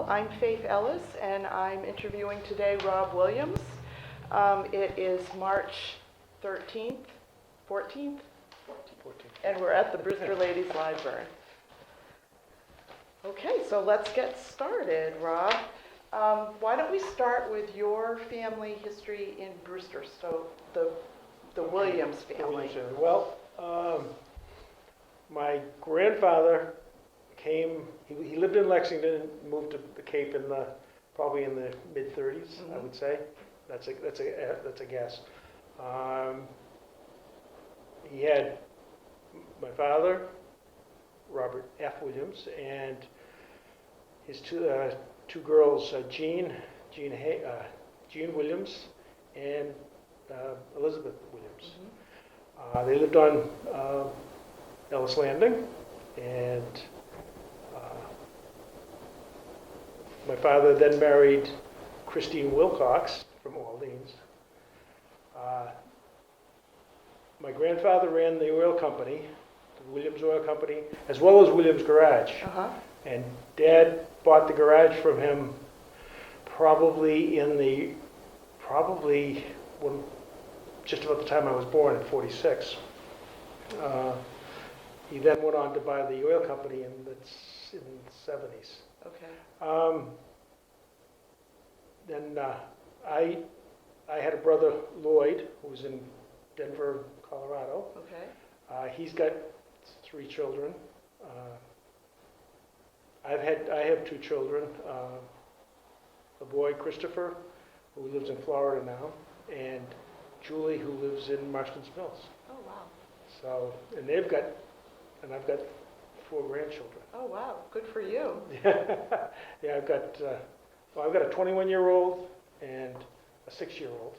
I'm Faith Ellis, and I'm interviewing today Rob Williams. It is March 13th, 14th, and we're at the Brewster Ladies Library. Okay, so let's get started, Rob. Why don't we start with your family history in Brewster, so the Williams family. Well, my grandfather came, he lived in Lexington, moved to the Cape probably in the mid-30s, I would say. That's a guess. He had my father, Robert F. Williams, and his two girls, Jean Williams and Elizabeth Williams. They lived on Ellis Landing, and my father then married Christine Wilcox from Orleans. My grandfather ran the oil company, the Williams Oil Company, as well as Williams Garage. And Dad bought the garage from him probably when, just about the time I was born in '46. He then went on to buy the oil company in the '70s. Okay. Then I had a brother, Lloyd, who was in Denver, Colorado. Okay. He's got 3 children. I have 2 children. A boy, Christopher, who lives in Florida now, and Julie, who lives in Marston's Mills. Oh, wow. So, and I've got 4 grandchildren. Oh, wow. Good for you. Yeah, I've got a 21-year-old and a 6-year-old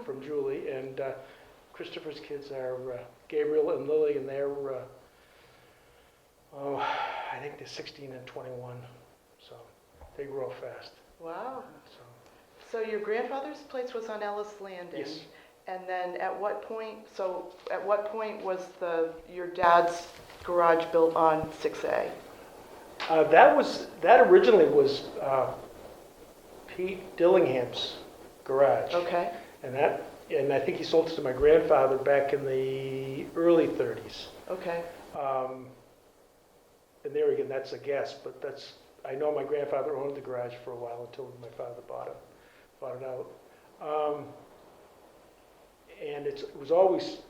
from Julie, and Christopher's kids are Gabriel and Lily, and they're, I think they're 16 and 21, so they grow fast. Wow. So your grandfather's place was on Ellis Landing. Yes. And then at what point was your dad's garage built on 6A? That originally was Pete Dillingham's garage. Okay. And I think he sold it to my grandfather back in the early 30s. Okay. And there again, that's a guess, but I know my grandfather owned the garage for a while until my father bought it out. And it was always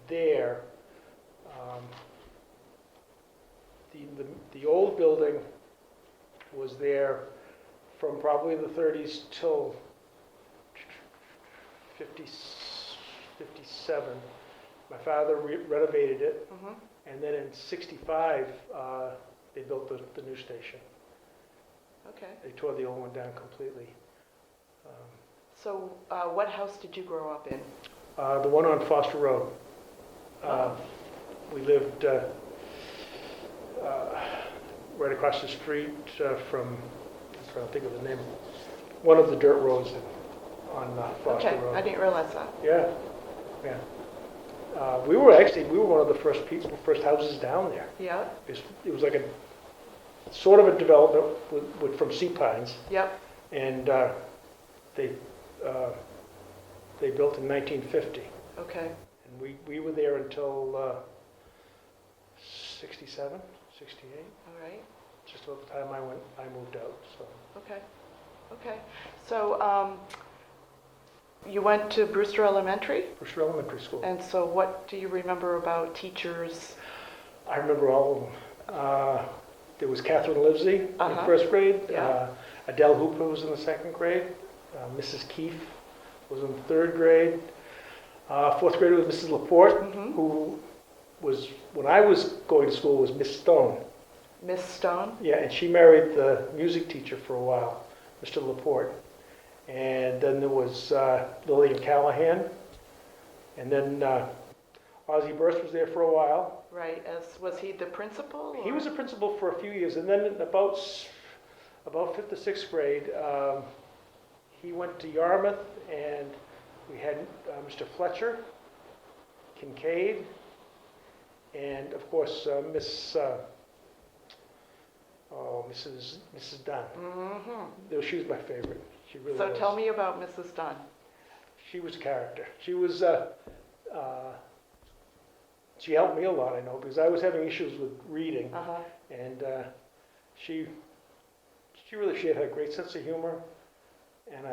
there. The old building was there from probably the 30s till 57. My father renovated it, and then in '65 they built the new station. Okay. They tore the old one down completely. So what house did you grow up in? The one on Foster Road. We lived right across the street from, I'm trying to think of the name, one of the dirt roads on Foster Okay, Road. I didn't realize that. Yeah. We were one of the first houses down there. Yeah. It was like a sort of a development from Sea Pines. Yep. And they built in 1950. Okay. And we were there until 67, 68. All right. Just about the time I moved out. So. Okay. So you went to Brewster Elementary? Brewster Elementary School. And so what do you remember about teachers? I remember all of them. There was Catherine Livesey in first grade. Yeah. Adele Hooper was in the 2nd grade. Mrs. Keefe was in the 3rd grade. 4th grade was Mrs. Laporte, who was, when I was going to school, was Miss Stone. Miss Stone? Yeah, and she married the music teacher for a while, Mr. Laporte. And then there was Lillian Callahan. And then Ozzie Burst was there for a while. Right. Was he the principal? He was a principal for a few years. And then in about 5th or 6th grade, he went to Yarmouth, and we had Mr. Fletcher, Kincaid, and of course Miss Oh, Mrs. Dunn. Mm-hmm. Though she was my favorite. She really So was. tell me about Mrs. Dunn. She was a character. She was, she helped me a lot, I know, because I was having issues with reading. Uh-huh. And she had a great sense of humor. And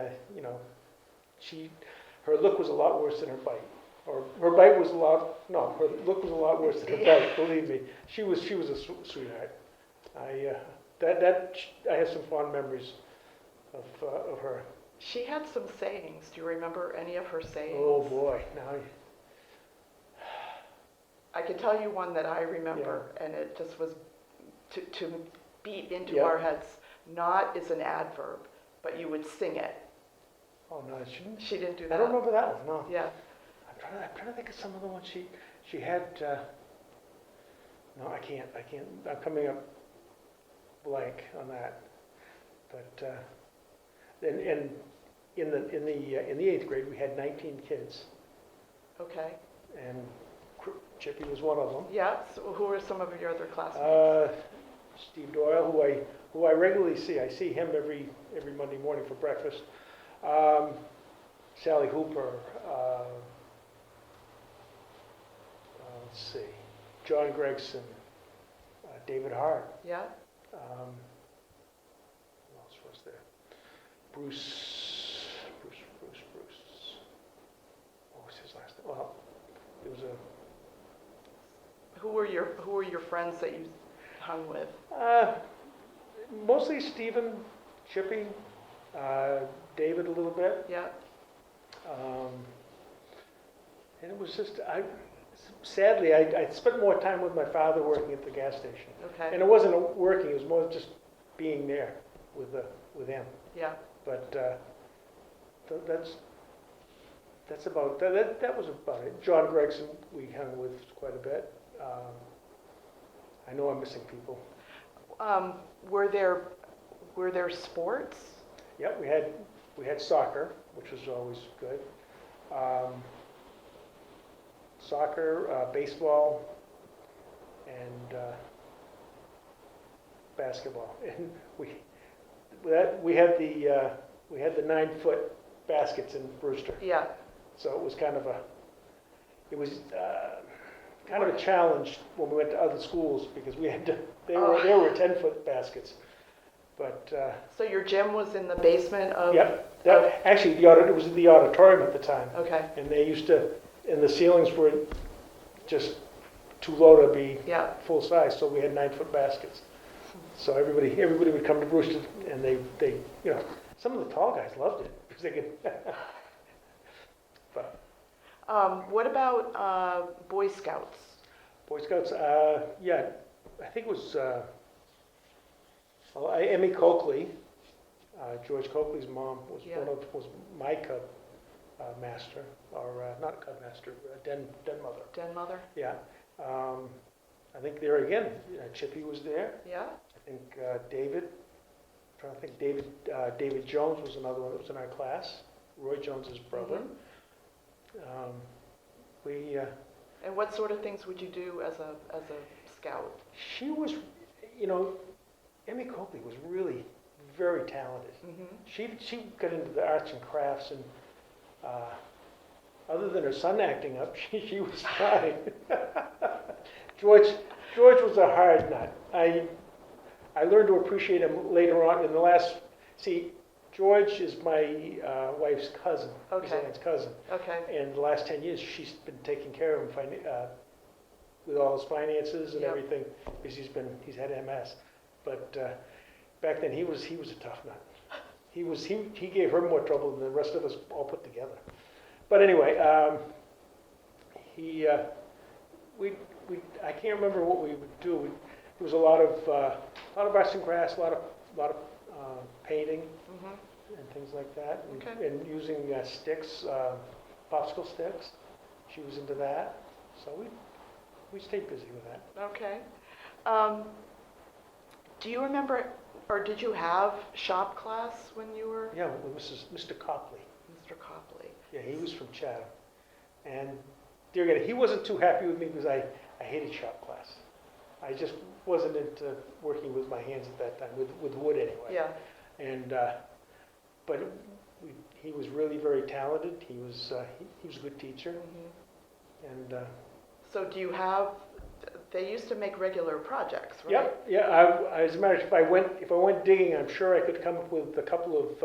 her look was a lot worse than her bite. Or her bite was her look was a lot worse than her bite, believe me. She was a sweetheart. I have some fond memories of her. She had some sayings. Do you remember any of her sayings? Oh boy, now I can tell you one that I remember, and it just was to beat into Yeah. our heads. Not is an adverb, but you would sing it. oh no, she didn't. She didn't do that. I don't remember that one. No. Yeah. I'm trying to think of some of the ones she had. No, I can't. I'm coming up blank on that. But and in the 8th grade we had 19 kids, Okay. and Chippy was one of them. Yeah. So who are some of your other classmates? Steve Doyle, who I regularly see. I see him every Monday morning for breakfast. Sally Hooper. Let's see, John Gregson, David Hart. Yeah. Who else was there? Bruce. What was his last name? Well, there was Who were your friends that you hung with? mostly Stephen, Chippy, David a little bit. Yeah. And it was just, sadly, I spent more time with my father working at the gas station. Okay. And it wasn't working, it was more just being there with him. Yeah. But that's about, that was about it. John Gregson, we hung with quite a bit. I know I'm missing people. Were there sports? Yeah, we had soccer, which was always good. Soccer, baseball, and basketball. And we had the 9-foot baskets in Brewster. Yeah. So it was kind of a challenge when we went to other schools because they were 10-foot baskets. But So your gym was in the basement of? yep, actually it was in the auditorium at the time, Okay. and and the ceilings were just too low to be Yeah. full size, so we had 9-foot baskets. So everybody would come to Brewster, and they some of the tall guys loved it because they could. But What about Boy Scouts? Boy Scouts, yeah, I think it was Emmy Coakley, George Coakley's mom Yeah. was my cub master, or not cub master, den mother. Den mother? Yeah, I think there again, Chippy was there. Yeah. I think David. I'm trying to think, David Jones was another one that was in our class. Roy Jones's brother. Mhm. And what sort of things would you do as a scout? She was, Emmy Coakley was really very talented. Mm-hmm. She got into the arts and crafts, and other than her son acting up, she was fine. George was a hard nut. I learned to appreciate him later on in the last. See, George is my wife's cousin. Okay. Suzanne's cousin. Okay. And the last 10 years, she's been taking care of him with all his finances and Yep. everything, because he's had MS. But back then, he was a tough nut. He gave her more trouble than the rest of us all put together. But anyway, I can't remember what we would do. There was a lot of arts and crafts, a lot of painting Mm-hmm. and things like that, Okay. and using sticks, popsicle sticks. She was into that, so we stayed busy with that. Okay. Do you remember, or did you have shop class when you were? Yeah, with Mr. Copley. Mr. Copley. Yeah, he was from Chatham, and dear God, he wasn't too happy with me because I hated shop class. I just wasn't into working with my hands at that time, with wood anyway. Yeah. And, but he was really very talented. He was a good teacher. Mhm. And So do you have, they used to make regular projects, right? yep, yeah. As a matter of fact, if I went digging, I'm sure I could come up with a couple of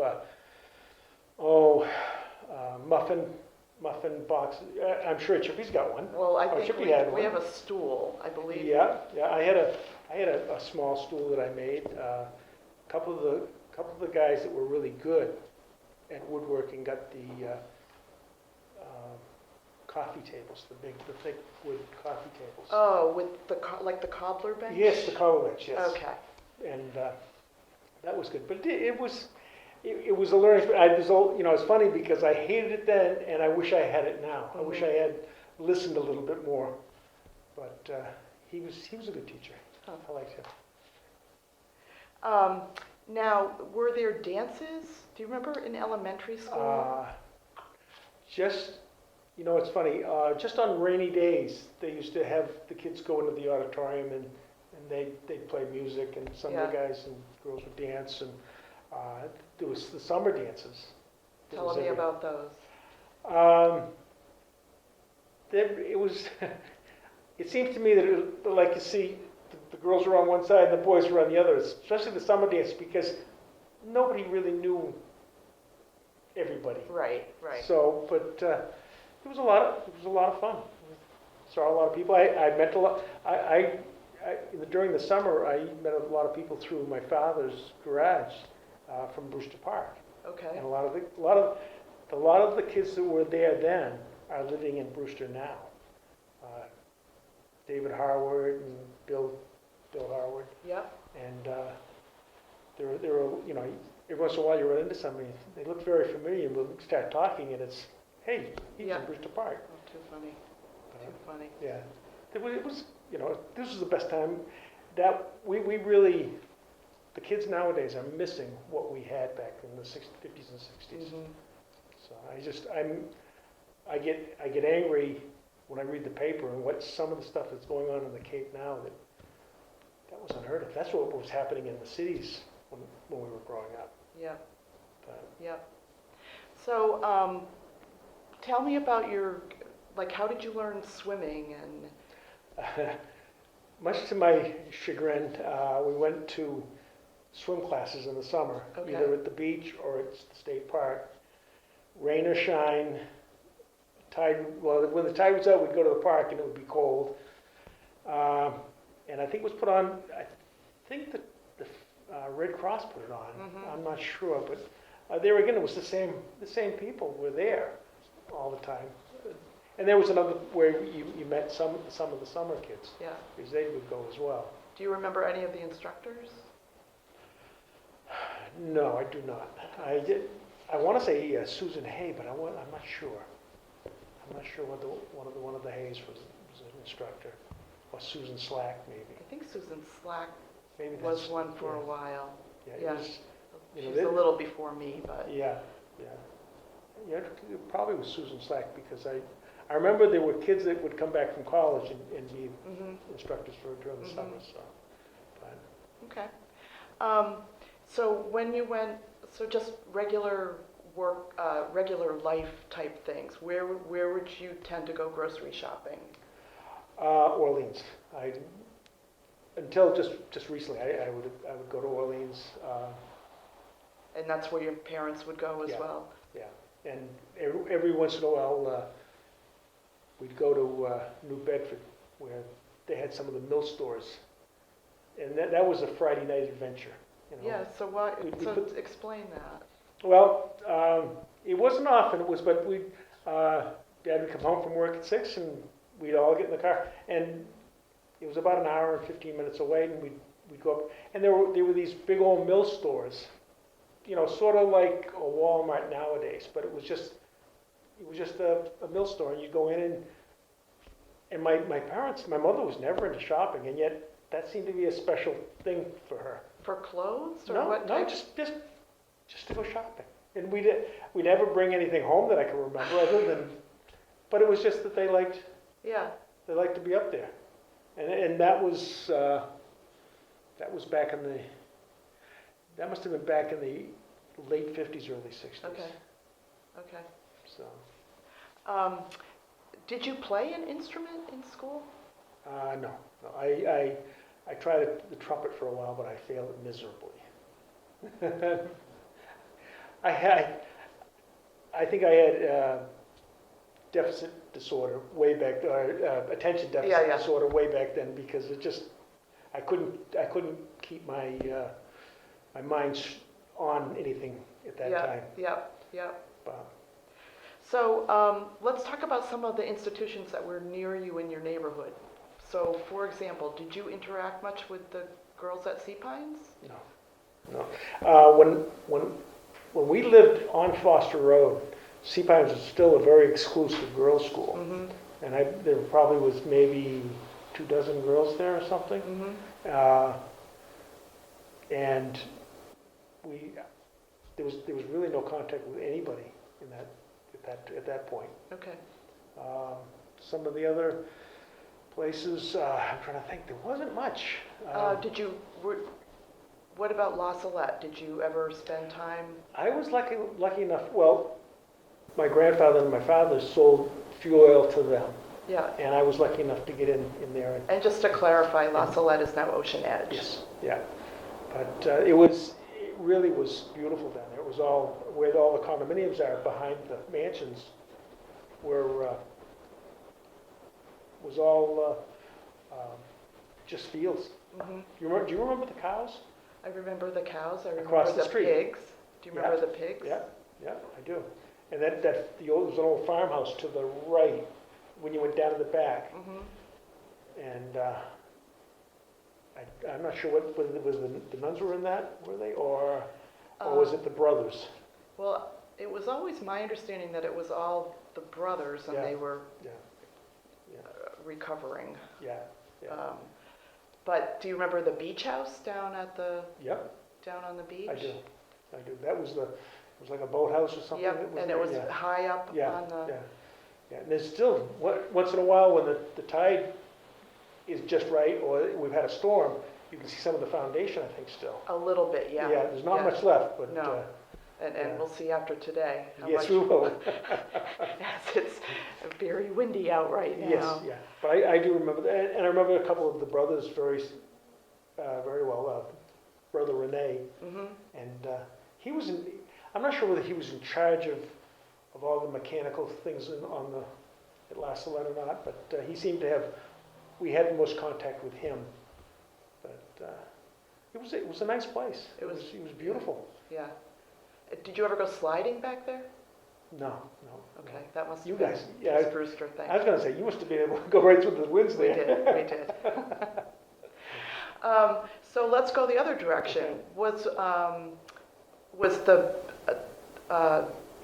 muffin boxes. I'm sure Chippy's got one. Well, I Oh, think Chippy had we one. have a stool, I believe. Yeah, yeah. I had a small stool that I made. A couple of the guys that were really good at woodworking got the coffee tables, the thick wood coffee tables. Oh, with the, like the cobbler bench? Yes, the cobbler bench, yes. Okay. And that was good. But it was a learning. It's funny because I hated it then, and I wish I had it now. I wish I had listened a little bit more. But he was a good teacher. Huh. I liked him. Now, were there dances? Do you remember in elementary school? It's funny. Just on rainy days, they used to have the kids go into the auditorium and they'd play music, and some of the guys and girls would dance, and there was the summer dances. Tell me about those. It was. It seems to me that like you see, the girls were on one side and the boys were on the other, especially the summer dance, because nobody really knew everybody. Right. So, but it was a lot of fun. Saw a lot of people. I met a lot. During the summer, I met a lot of people through my father's garage from Brewster Park. Okay. And a lot of the kids that were there then are living in Brewster now. David Harward and Bill Harward. Yep. And there were, every once in a while you run into somebody, they look very familiar, and we'll start talking, and it's, hey, he's in Brewster Park. Oh, too funny. Too funny. Yeah. It was, this was the best time that we really, the kids nowadays are missing what we had back in the 50s and 60s. Mm-hmm. So I get angry when I read the paper and what some of the stuff that's going on in the Cape now that was unheard of. That's what was happening in the cities when we were growing up. Yep. But, Yep. So, tell me about how did you learn swimming? And much to my chagrin, we went to swim classes in the summer, either at the beach or at the state park. Rain or shine, when the tide was out, we'd go to the park and it would be cold. And I think it was put on, I think the Red Cross put it on. Mm-hmm. I'm not sure, but there again, it was the same people were there all the time. And there was another where you met some of the summer kids. Yeah. Because they would go as well. Do you remember any of the instructors? No, I do not. I want to say Susan Hay, but I'm not sure. I'm not sure whether one of the Hayes was an instructor, or Susan Slack maybe. I think Susan Slack Maybe was one for a while. Yeah, it was, She's a little before me, but. Yeah. It probably was Susan Slack, because I remember there were kids that would come back from college and be instructors during the summer. So, but. Okay. So when you went, just regular work, regular life type things, where would you tend to go grocery shopping? Orleans. Until just recently, I would go to Orleans. And that's where your parents would go as well? Yeah, and every once in a while, we'd go to New Bedford, where they had some of the mill stores, and that was a Friday night adventure. Yeah, so explain that. Well, it wasn't often. But Dad would come home from work at 6, and we'd all get in the car, and it was about an hour and 15 minutes away, and we'd go up, and there were these big old mill stores, sort of like a Walmart nowadays, but it was just a mill store, and you go in, and my mother was never into shopping, and yet that seemed to be a special thing for her. For clothes or No, what? No, just to go shopping, and we never bring anything home that I can remember other than, but it was just that they liked. Yeah. They liked to be up there. And that was back in the, that must have been back in the late 50s, early 60s. Okay, okay. So, Did you play an instrument in school? no. I tried the trumpet for a while, but I failed it miserably. I think I had deficit disorder way back, or attention deficit disorder way back then, because it just, I couldn't keep my my mind on anything at that time. Yep. But, So let's talk about some of the institutions that were near you in your neighborhood. So, for example, did you interact much with the girls at Sea Pines? no. When we lived on Foster Road, Sea Pines was still a very exclusive girls' school. Mm-hmm. And there probably was maybe 24 girls there or something. Mm-hmm. And there was really no contact with anybody in at that point. Okay. Some of the other places, I'm trying to think, there wasn't much. What about La Sallette? Did you ever spend time? I was lucky enough. Well, my grandfather and my father sold fuel oil to them. Yeah. And I was lucky enough to get in there. And just to clarify, La Sallette is now Ocean Edge. Yes, yeah. But it really was beautiful down there. It was all, where all the condominiums are behind the mansions was all just fields. Mm-hmm. Do you remember the cows? I remember the cows. I remember Across the the street. pigs. Do you remember the pigs? Yeah, I do. And there was an old farmhouse to the right when you went down to the back. Mm-hmm. And I'm not sure whether it was the nuns were in that, were they, or was it the brothers? Well, it was always my understanding that it was all the brothers, and they were recovering. Yeah. But do you remember the beach house down at the down on the beach? I do. It was like a boathouse or something. Yep, and it was high up on the. Yeah. And there's still once in a while when the tide is just right, or we've had a storm, you can see some of the foundation, I think, still. A little bit, yeah. Yeah, there's not much left, but. No. And we'll see after today. Yes, we will. Yes, it's very windy out right now. Yes, yeah. But I do remember that, and I remember a couple of the brothers very well. Brother Rene, Mm-hmm. and he was in. I'm not sure whether he was in charge of all the mechanical things at La Sallette or not, but he seemed to have. We had the most contact with him, but it was a nice place. It was beautiful. Yeah. Did you ever go sliding back there? No. Okay, that must You have been guys, a Brewster thing. I was going to say, you must have been able to go right through the winds We there. did. So let's go the other direction. Okay. Was the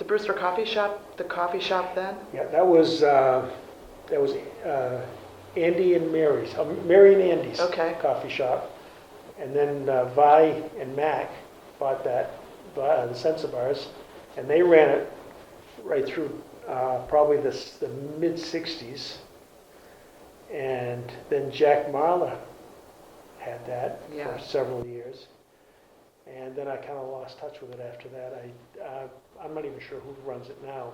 Brewster coffee shop the coffee shop then? Yeah, that was Andy and Mary's, Mary and Andy's coffee shop, and then Vi and Mac bought that, the Sensibars, and they ran it right through probably the mid '60s, and then Jack Marla had that for several years, and then I kind of lost touch with it after that. I'm not even sure who runs it now,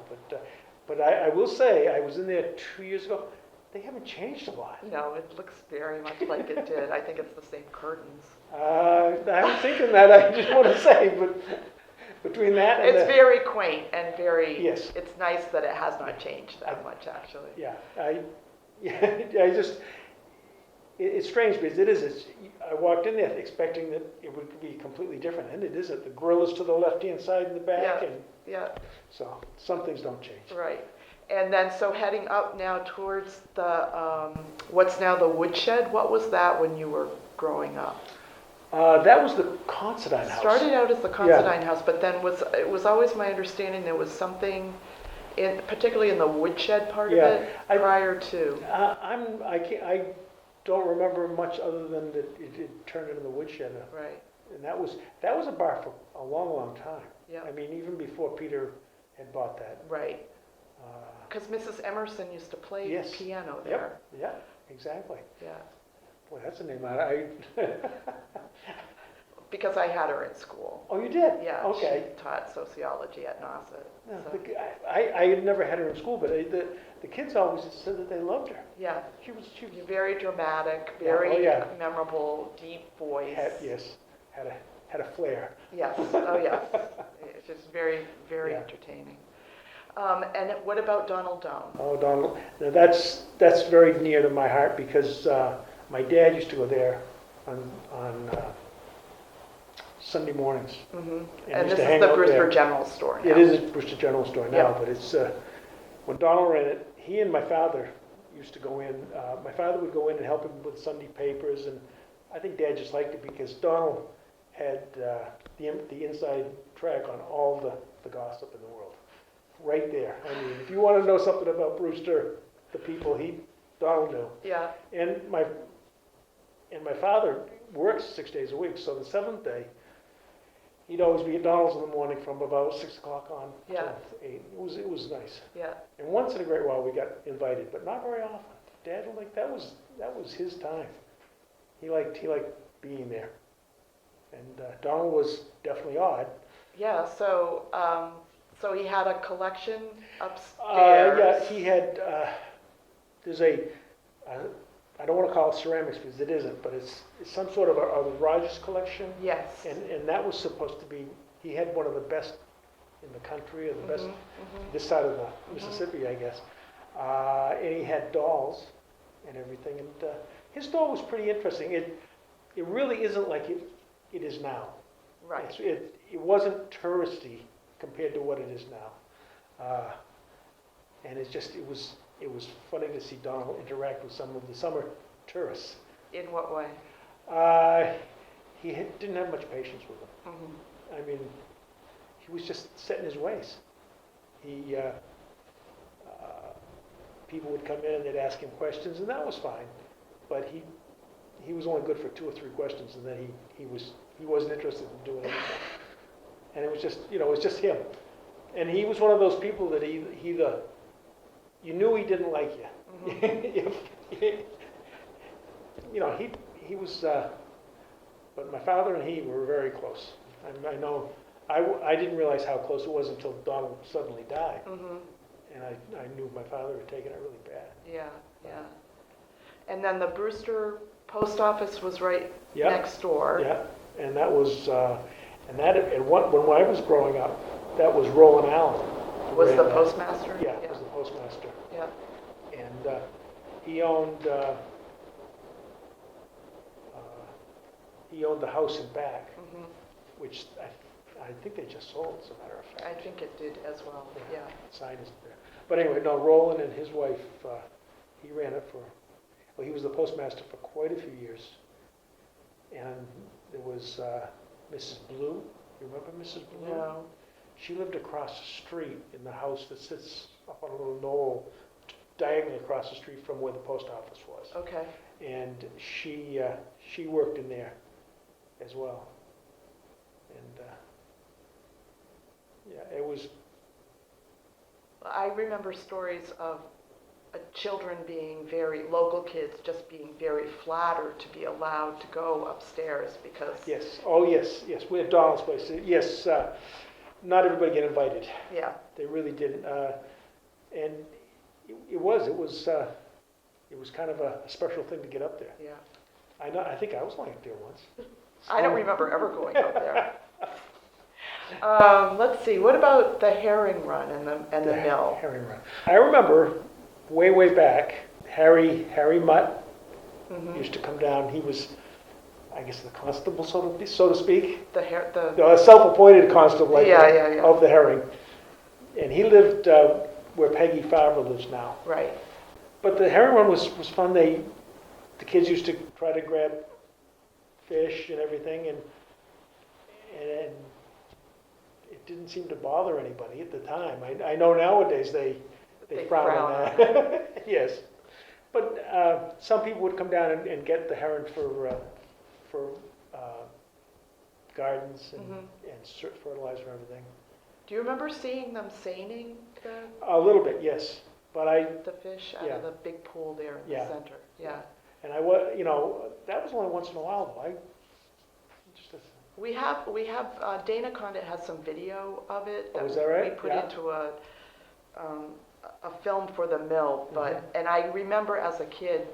but I will say I was in there 2 years ago. They haven't changed a lot. No, it looks very much like it did. I think it's the same curtains. I'm thinking that, I just want to say, but between that and it's very quaint and very. Yes. It's nice that it has not changed that much, actually. Yeah, it's strange because I walked in there expecting that it would be completely different, and it isn't. The grill is to the left-hand side in the back, so some things don't change. Right. And then, so heading up now towards the, what's now the woodshed, what was that when you were growing up? That was the Considine house. Started out as the Considine house, but then it was always my understanding there was something, particularly in the woodshed part of it, prior to. I don't remember much other than that it turned into the woodshed. Right. And that was a bar for a long, long time. Yeah. I mean, even before Peter had bought that. Right. Because Mrs. Emerson used to play piano there. Yeah, exactly. Yeah. Boy, that's a name I, Because I had her in school. oh, you did? Yeah, Okay. she taught sociology at Nauset. No, So, I had never had her in school, but the kids always said that they loved her. yeah, She was very dramatic, Yeah, oh, very yeah. memorable, deep voice. Had a flair. Yes, oh yes. It's just very, very Yeah. entertaining. And what about Donald Doan? Oh, Donald, now that's very near to my heart because my dad used to go there on Sunday mornings. Mm-hmm. And And used this to hang is the out Brewster there. General Store now. It is a Brewster General Store now, Yeah. but it's when Donald ran it. He and my father used to go in. My father would go in and help him with Sunday papers, and I think Dad just liked it because Donald had the inside track on all the gossip in the world, right there. I mean, if you want to know something about Brewster, the people, Donald knew. Yeah, And my father works 6 days a week, so the seventh day, he'd always be at Donald's in the morning from about 6 o'clock on Yeah. till 8. It was nice. yeah, And once in a great while we got invited, but not very often. Dad, like that was his time. He liked being there. And Donald was definitely odd. yeah. So he had a collection upstairs. Yeah, he had. There's I don't want to call it ceramics because it isn't, but it's some sort of a Rogers collection. Yes. And that was supposed to be. He had one of the best in the country, or the best Mhm. this side of the Mississippi, I guess. And he had dolls and everything. And his doll was pretty interesting. It really isn't like it is now. Right. It wasn't touristy compared to what it is now. And it was funny to see Donald interact with some of the summer tourists. In what way? Didn't have much patience with them. Mm-hmm. I mean, he was just set in his ways. People would come in and they'd ask him questions, and that was fine. But he was only good for 2 or 3 questions, and then he wasn't interested in doing anything. And it was just him. And he was one of those people that you knew he didn't like you. Mm-hmm. He was. But my father and he were very close. I know. I didn't realize how close it was until Donald suddenly died, Mm-hmm. and I knew my father had taken it really bad. Yeah, yeah. And then the Brewster post office was right Yeah. next door. Yeah, and that was when I was growing up, that was Roland Allen. who Was ran the that. postmaster? Yeah, was the postmaster, Yeah. and he owned the house in back, Mm-hmm. which I think they just sold, as a matter of fact. I think it did as well. Yeah. Sign isn't there. But anyway, no, Roland and his wife, he ran it he was the postmaster for quite a few years. And there was Mrs. Blue. You remember Mrs. Blue? No. She lived across the street in the house that sits up on a little knoll diagonally across the street from where the post office was. Okay. And she worked in there as well. And yeah, it was. I remember stories of children local kids just being very flattered to be allowed to go upstairs because. Yes. Oh, yes. We had Donald's place. Yes. Not everybody get invited. Yeah. They really didn't. And it was kind of a special thing to get up there. Yeah. I think I was only up there once. I don't remember ever going up there. Let's see. What about the herring run and the mill? Herring run. I remember way back. Harry Mutt Mm-hmm. used to come down. He was, I guess, the constable, so to speak. The Self-appointed constable Yeah. of the herring. And he lived where Peggy Favre lives now. Right. But the herring run was fun. The kids used to try to grab fish and everything, and it didn't seem to bother anybody at the time. I know nowadays they frown on that. Yes. But some people would come down and get the herring for gardens and, Mhm. and fertilizer and everything. Do you remember seeing them seining A little bit, yes. But the fish out Yeah. of the big pool there in Yeah. the center? Yeah. And that was only once in a while, though. Just We have Dana Condit has some video of it. Oh, is that right? We put Yeah. into a film for the mill, but, and I remember as a kid,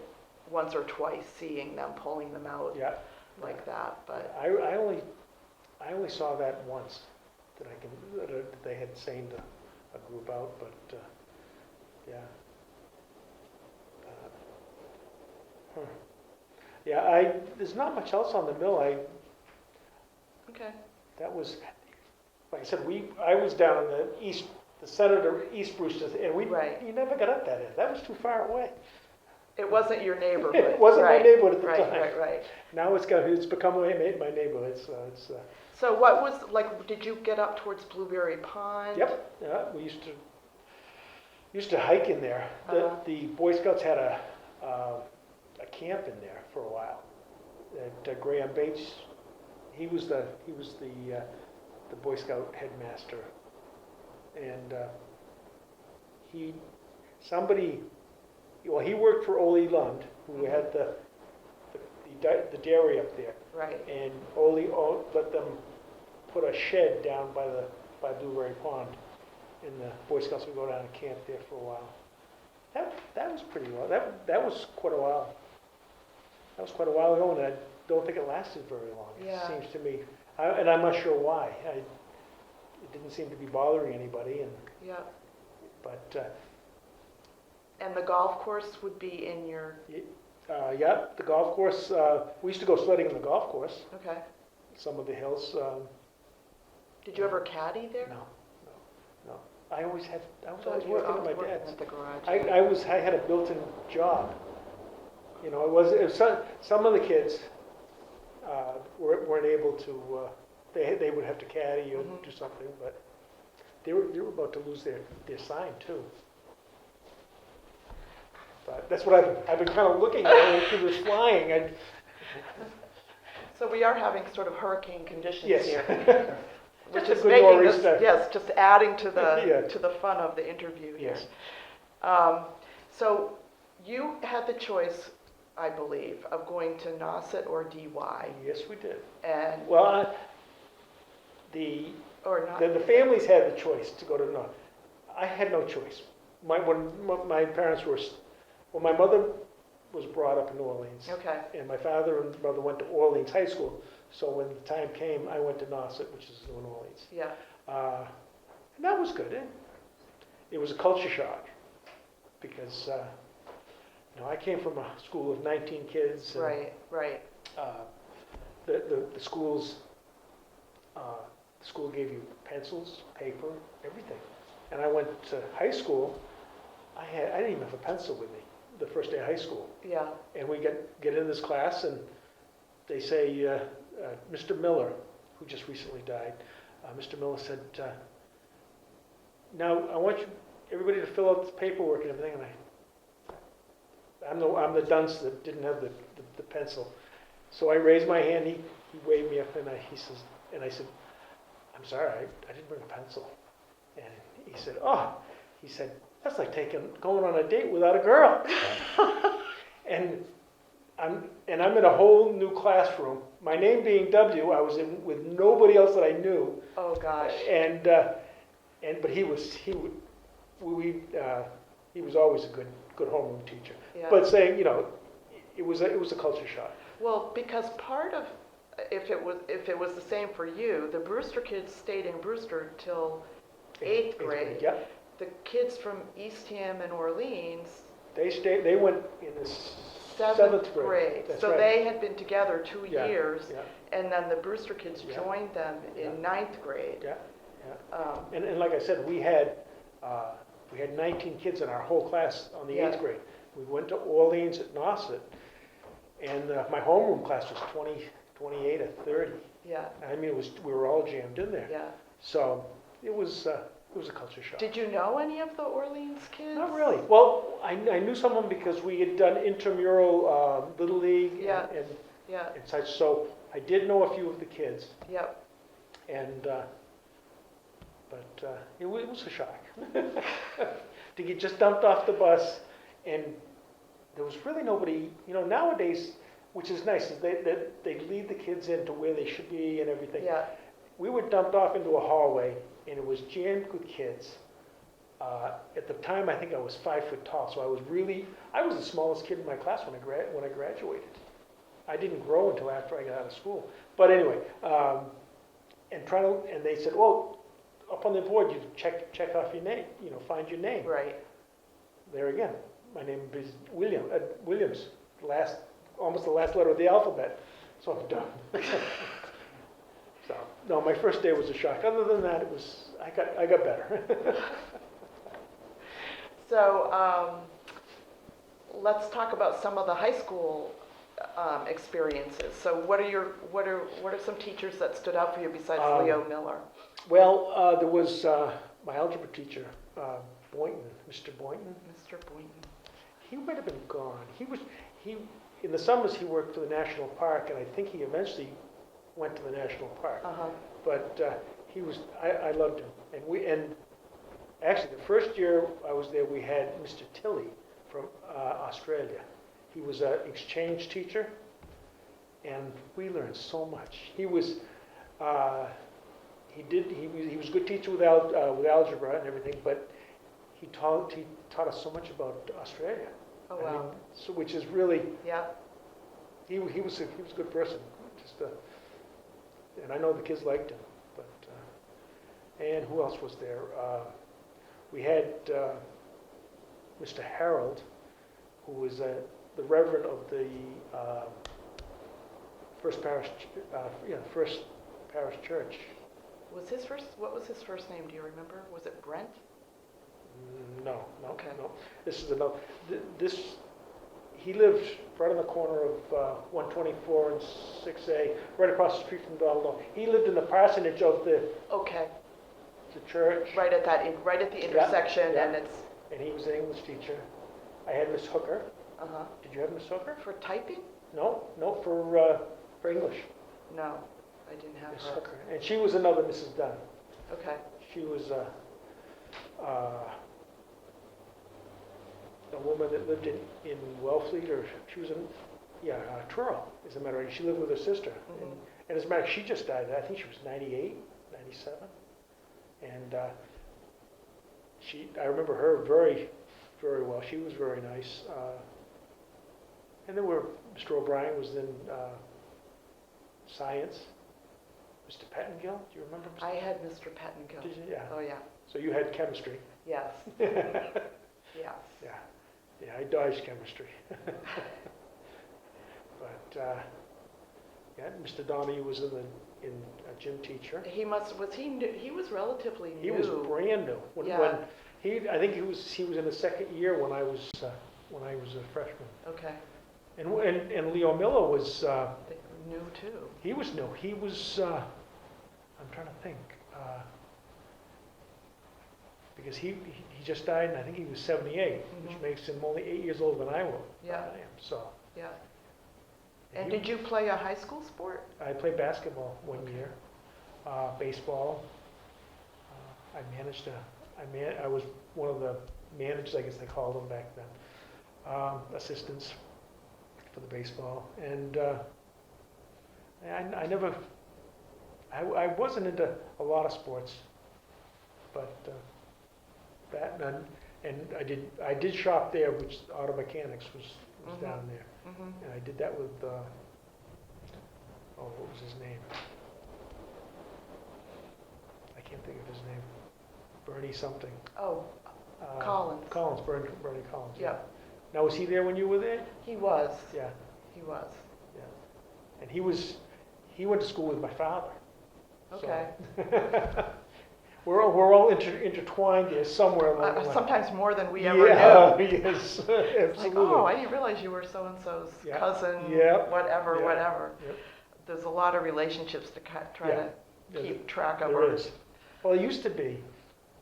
once or twice, seeing them, pulling them out yeah. like that, but, I only saw that once, that they had seined a group out, but, yeah. Huh. Yeah, there's not much else on the mill. okay. That was, like I said, I was down in the center of East Brewster, and Right. you never got up that end. That was too far away. It wasn't your neighborhood. It wasn't my right, neighborhood at the right, time. Right. Now it's become my neighborhood, so it's, So what was, like, did you get up towards Blueberry Pond? yep, yeah, we used to hike in there. The Boy Scouts had a camp in there for a while. Graham Bates, he was the Boy Scout headmaster, and he worked for Ole Lund, who had the dairy up there, Right. and Ole let them put a shed down by Blueberry Pond, and the Boy Scouts would go down and camp there for a while. That was pretty well. That was quite a while. That was quite a while ago, and I don't think it lasted very long. Yeah. It seems to me, and I'm not sure why. It didn't seem to be bothering anybody, Yeah. but And the golf course would be in your, yeah, the golf course. We used to go sledding on the golf course. okay. Some of the hills. Did you ever caddy there? No. I was Oh, always you were working at my working dad's. at the garage. I had a built-in job. It was some of the kids weren't able to. They would have to caddy or do something, but they were about to lose their sign too. But that's what I've been kind of looking at when she was flying. So we are having sort of hurricane conditions Yes. here. Which Just a is good making Nor'easter. this, yes, just adding to the Yeah. to the fun of the interview here. Yes. So you had the choice, I believe, of going to Nauset or DY, Yes, we did. and Well, the or not. families had the choice to go to North. I had no choice. When my parents were, well, my mother was brought up in New Orleans, Okay. and my father and mother went to Orleans High School. So when the time came, I went to Nauset, which is New Orleans. Yeah. And that was good. It was a culture shock because I came from a school of 19 kids. And, Right. The schools, the school gave you pencils, paper, everything. And I went to high school. I didn't even have a pencil with me the first day of high school. Yeah. And we get in this class, and they say, Mr. Miller, who just recently died, Mr. Miller said, now I want everybody to fill out the paperwork and everything. And I'm the dunce that didn't have the pencil. So I raised my hand, he waved me up, and I said, I'm sorry, I didn't bring a pencil. And he said, that's like going on a date without a girl. and I'm in a whole new classroom. My name being W, I was in with nobody else that I knew. Oh gosh. But he was always a good homeroom teacher. Yeah. But saying, it was a culture shock. Well, because part of, if it was the same for you, the Brewster kids stayed in Brewster till eighth grade. Yeah. The kids from Eastham and Orleans, They went in the seventh grade. That's So right. they had been together 2 Yeah, years, yeah. and then the Brewster kids Yeah. joined them in ninth grade. Yeah. Um, And like I said, we had 19 kids in our whole class on the Yeah. 8th grade. We went to Orleans at Nauset, and my homeroom class was 28 or 30. yeah, I mean, we were all jammed in there. yeah. So it was a culture shock. Did you know any of the Orleans kids? Not really. Well, I knew some of them because we had done intramural Little League Yeah. and such. So I did know a few of the kids, Yep. and but it was a shock to get just dumped off the bus, and there was really nobody, nowadays, which is nice, is they lead the kids into where they should be and everything. Yeah, We were dumped off into a hallway, and it was jammed with kids. At the time, I think I was 5 foot tall, so I was the smallest kid in my class when I graduated. I didn't grow until after I got out of school. But anyway, and they said, well, up on the board, you check off your name, find your name. right. There again, my name is Williams, almost the last letter of the alphabet. So I'm done. So, no, my first day was a shock. Other than that, I got better. So let's talk about some of the high school experiences. So what are some teachers that stood out for you besides Leo Miller? Well, there was my algebra teacher, Boynton, Mr. Boynton. Mr. Boynton. He might have been gone. In the summers he worked for the national park, and I think he eventually went to the national park. Uh-huh. But I loved him, and actually the first year I was there, we had Mr. Tilley from Australia. He was an exchange teacher, and we learned so much. He was a good teacher with algebra and everything, but he taught us so much about Australia. Oh wow. I mean, which is really, Yeah. he was a good person. And I know the kids liked him. But and who else was there? We had Mr. Harold, who was the Reverend of the First Parish Church. What was his first name? Do you remember? Was it Brent? No. Okay. No. This is another. He lived right on the corner of 124 and 6A, right across the street from Donald. He lived in the parsonage of the Okay. church. Right at the intersection, yeah. and he was an English teacher. I had Miss Hooker. uh-huh. Did you have Miss Hooker? For typing? No, for English. No, I didn't have Miss her. Hooker, and she was another Mrs. Dunn. Okay. She was a woman that lived in Wellfleet, or she was in Truro, as a matter of fact. She lived with her sister, Mhm. and as a matter of fact, she just died. I think she was 98, 97, and I remember her very, very well. She was very nice. And then Mr. O'Brien was in science. Mr. Pettingill, do you remember? I had Mr. Pettingill. Did you? Yeah. Oh yeah. So you had chemistry. Yes. Yes. Yeah, I dodged chemistry. But Mr. Donahue was a gym teacher. He was relatively new. He was brand new. I think he was in the second year when I was a freshman. Okay. And Leo Miller was New too. he was new. He was I'm trying to think because he just died, and I think he was 78, which Mhm. makes him only 8 years older than I am. Yeah. So Yeah. And did you play a high school sport? I played basketball one Okay. year, baseball. I was one of the managers, I guess they called them back then, assistants for the baseball. And I wasn't into a lot of sports, but that and I did shop there, which auto mechanics was Mhm. down there, Mm-hmm. and I did that with what was his name? I can't think of his name. Bernie something. Oh, Collins. Bernie Collins. Yeah. Now, was he there when you were there? He was. Yeah. He was. And he went to school with my father. Okay. So we're all intertwined there somewhere along the line. Sometimes more than we ever knew. Yes, It's like, absolutely. oh, I didn't realize you were so-and-so's Yeah. cousin, Yeah. whatever, Yeah. whatever. Yep. There's a lot of relationships to try Yeah. to keep track of. There is. Well, it used to be,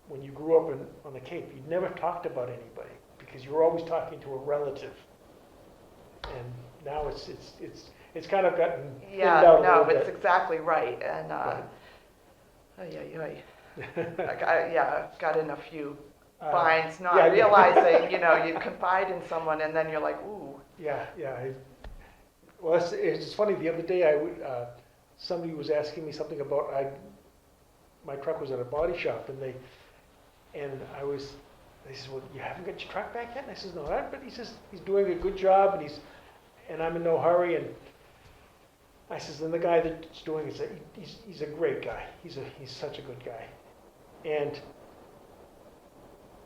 when you grew up on the Cape, you never talked about anybody because you were always talking to a relative. And now it's kind of gotten thinned Yeah, out a no, little it's bit. exactly right. And, But- I've got in a few binds, not yeah, yeah. realizing, you confide in someone and then you're like, ooh. Yeah, yeah. Well, it's funny. The other day, somebody was asking me something about my truck was at a body shop, and they said, well, you haven't got your truck back yet? And I said, no, but he says he's doing a good job, and I'm in no hurry. And I says, and the guy that's doing it, he's a great guy. He's such a good guy. And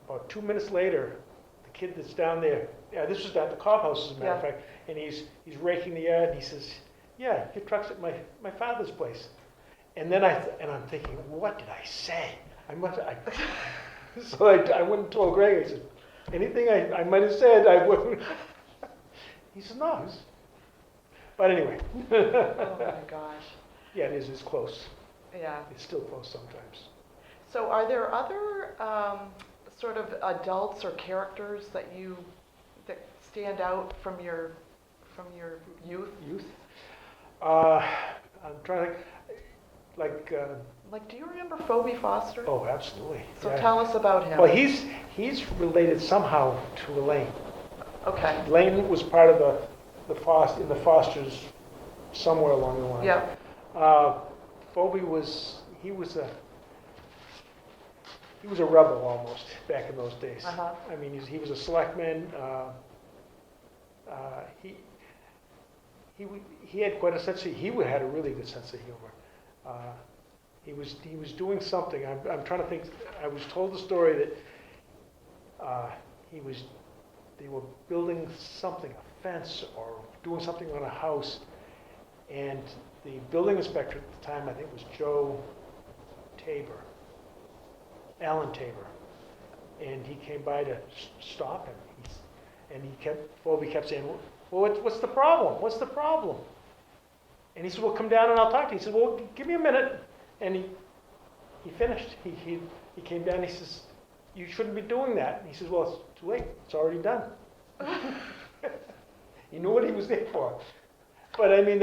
about 2 minutes later, the kid that's down there, this was at the Cobb House, as a matter of fact, and he's raking the yard, and he says, yeah, your truck's at my father's place. And then I'm thinking, what did I say? So I went and told Greg, I said, anything I might have said, I wouldn't. He said, no. But anyway. Oh my gosh. Yeah, it's close. Yeah. It's still close sometimes. So are there other sort of adults or characters that stand out from your youth? Youth? I'm trying to think, Like, do you remember Phoebe Foster? oh, absolutely. So yeah. tell us about him. Well, he's related somehow to Elaine. Okay. Elaine was part of the Fosters somewhere along the line. Yeah. Phoebe was a rebel almost back in those days. Uh-huh. I mean, he was a selectman. He had quite a sense of, he had a really good sense of humor. He was doing something. I'm trying to think. I was told the story that they were building something, a fence or doing something on a house, and the building inspector at the time, I think, was Alan Tabor, and he came by to stop him. Phoebe kept saying, well, what's the problem? What's the problem? And he said, well, come down and I'll talk to you. He said, well, give me a minute. And he finished. He came down and he says, you shouldn't be doing that. And he says, well, it's too late. It's already done. He knew what he was there for. But I mean,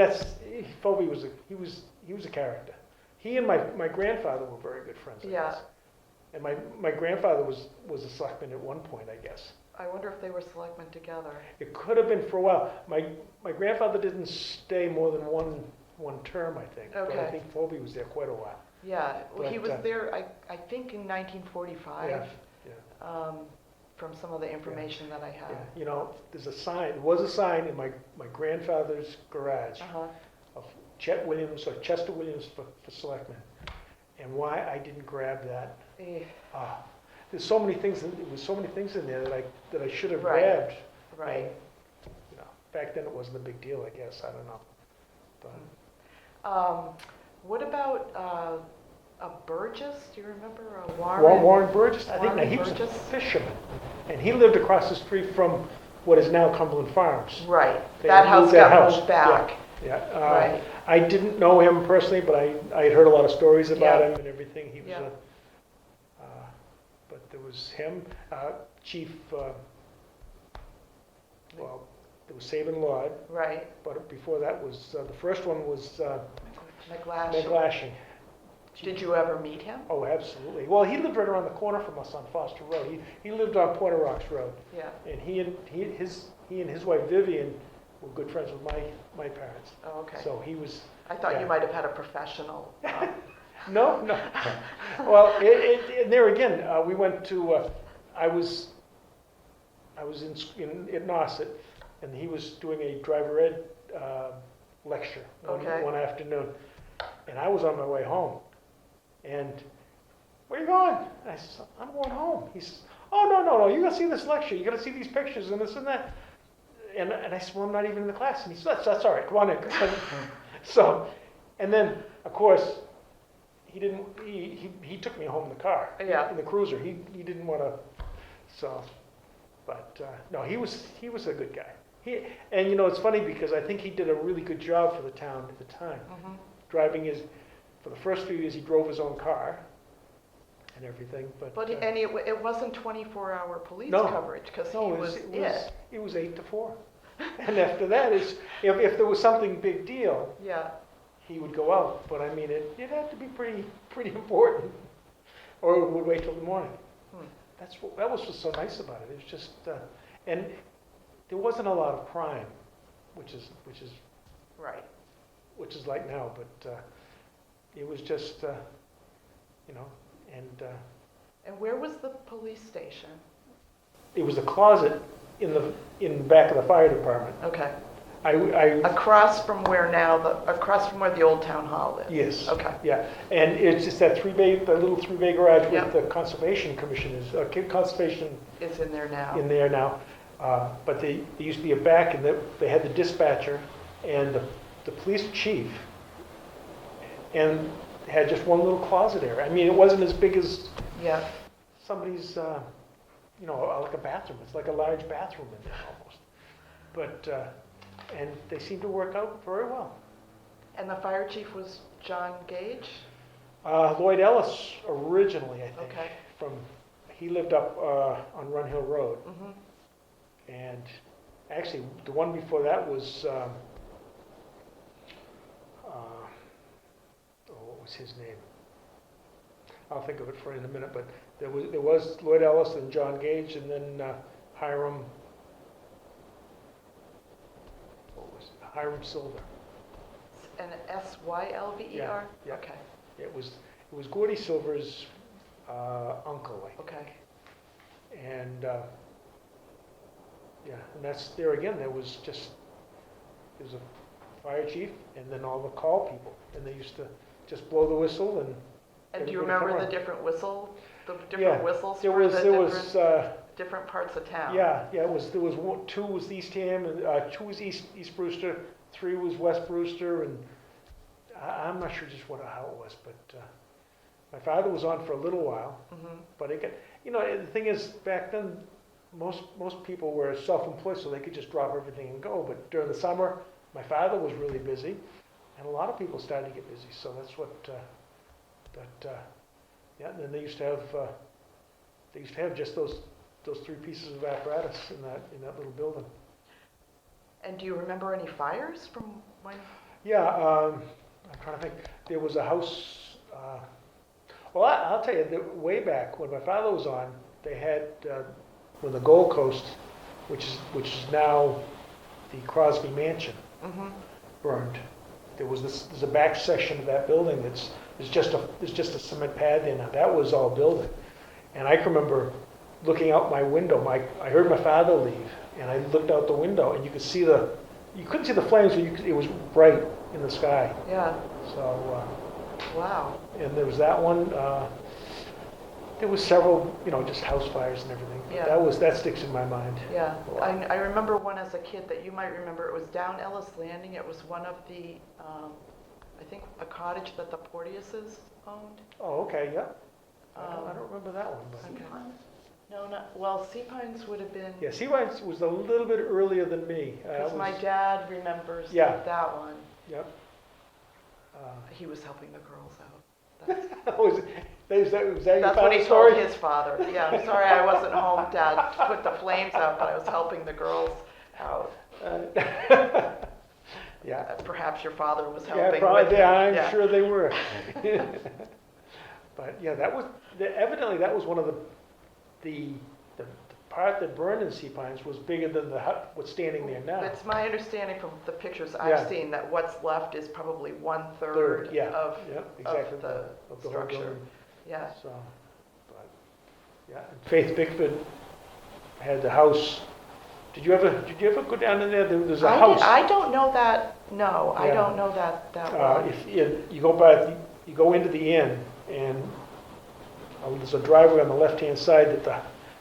Phoebe was a character. He and my grandfather were very good friends, I guess. And my grandfather was a selectman at one point, I guess. I wonder if they were selectmen together. It could have been for a while. My grandfather didn't stay more than one term, I think. Okay. But I think Phoebe was there quite a while. Yeah, well, he But, was there, I think, in 1945. Yeah. From some of the information that I have. Yeah. There was a sign in my grandfather's garage Uh-huh. of Chester Williams for selectmen. And why I didn't grab that? There's so many things. There was so many things in there that I should have grabbed. Right. And, back then it wasn't a big deal, I guess. I don't know. But, what about a Burgess? Do you remember Warren Burgess? I think he was a fisherman, and he lived across the street from what is now Cumberland Farms. Right. They That house got moved Yeah. back. Yeah. Right. I didn't know him personally, but I had heard a lot of stories about Yeah. him and everything. He was but there was him, Chief. There was Sabin Lord. Right. But before that was the first one was McLash. Meg Lashing. Did you ever meet him? Oh, absolutely. Well, he lived right around the corner from us on Foster Road. He lived on Porter Rocks Road. Yeah. And he and his wife Vivian were good friends with my parents. Oh, okay. So he was. I thought you might have had a professional. No. Well, and there again, we went to. I was in Nauset, and he was doing a driver ed lecture one afternoon, and I was on my way home. And where are you going? I said, I'm going home. He says, oh, no, you got to see this lecture. You got to see these pictures and this and that. And I said, well, I'm not even in the class. And he said, that's all right. Come on in. So, and then, of course, he took me home in the car, in the cruiser. He didn't want to, so, but no, he was a good guy. And it's funny because I think he did a really good job for the town at the time. Mm-hmm. Driving for the first few years, he drove his own car and everything. But it wasn't 24-hour police coverage because he was it. It was 8 to 4. And after that, if there was something big deal, he would go out. But I mean, it had to be pretty important, or it would wait till the morning. that was what's so nice about it. It was just, and there wasn't a lot of crime, which is Right. like now, but it was just, you know, and And where was the police station? it was a closet in the back of the fire department. Okay. I Across from where across from where the old town hall is? yes. Okay. Yeah, and it's just that little three-bay garage with Yep. the conservation commission conservation It's in there now. in there now. But they used to be a back, and they had the dispatcher and the police chief, and had just one little closet area. I mean, it wasn't as big as Yeah. somebody's, you know, like a bathroom. It's like a large bathroom in there almost. But, and they seemed to work out very well. And the fire chief was John Gage? Lloyd Ellis originally, I think. Okay. He lived up on Run Hill Road. Mm-hmm. And actually, the one before that was, what was his name? I'll think of it for you in a minute, but there was Lloyd Ellis and John Gage, and then Hiram, Hiram Silver. And Sylver? Yeah. Okay. It was Gordy Silver's uncle, I think. Okay. And yeah, and that's there again. There was a fire chief, and then all the call people, and they used to just blow the whistle and. And do you everybody remember come the around. different whistles Yeah, for There was different parts of town? yeah. There was two was Eastham, and two was East Brewster, three was West Brewster, and I'm not sure just how it was, but my father was on for a little while, Mm-hmm. but it got, you know, the thing is, back then, most people were self-employed, so they could just drop everything and go, but during the summer, my father was really busy, and a lot of people started to get busy, so that's what, yeah, and then they used to have just those three pieces of apparatus in that little building. And do you remember any fires from when? Yeah, I'm trying to think. There was a house. Well, I'll tell you, way back when my father was on, they had when the Gold Coast, which is now the Crosby Mansion, Mm-hmm. burned. There's a back section of that building there's just a cement pad there now. That was all building, and I can remember looking out my window. I heard my father leave, and I looked out the window, and you couldn't see the flames, but it was bright in the sky. Yeah. So, Wow. and there was that one. There was several, you know, just house fires and everything. Yeah. That sticks in my mind. Yeah. I remember one as a kid that you might remember. It was down Ellis Landing. It was one of the, I think, a cottage that the Porteouses owned. Oh, okay, yeah. I don't remember that one, but Okay. No, well, Sea Pines would have been, yeah, Seawise was a little bit earlier than me. because my dad remembers Yeah. that one. Yep. He was helping the girls out. That's, Was that your that's what father's he story? told his father. Yeah, I'm sorry I wasn't home, Dad, to put the flames out, but I was helping the girls out. Yeah. Perhaps your father was Yeah, helping probably, with yeah, him. I'm sure they were. But yeah, evidently that was one of the part that burned in Sea Pines was bigger than what's standing there now. It's my understanding from the pictures Yeah. I've seen that what's left is probably 1/3 Third, yeah, of yeah, exactly, the of the whole structure. building. Yeah. So, but, yeah, and Faith Bickford had the house. Did you ever go down in there? There's a house. I don't know that. No, I Yeah. don't know that well. If you go into the inn, and there's a driveway on the left-hand side that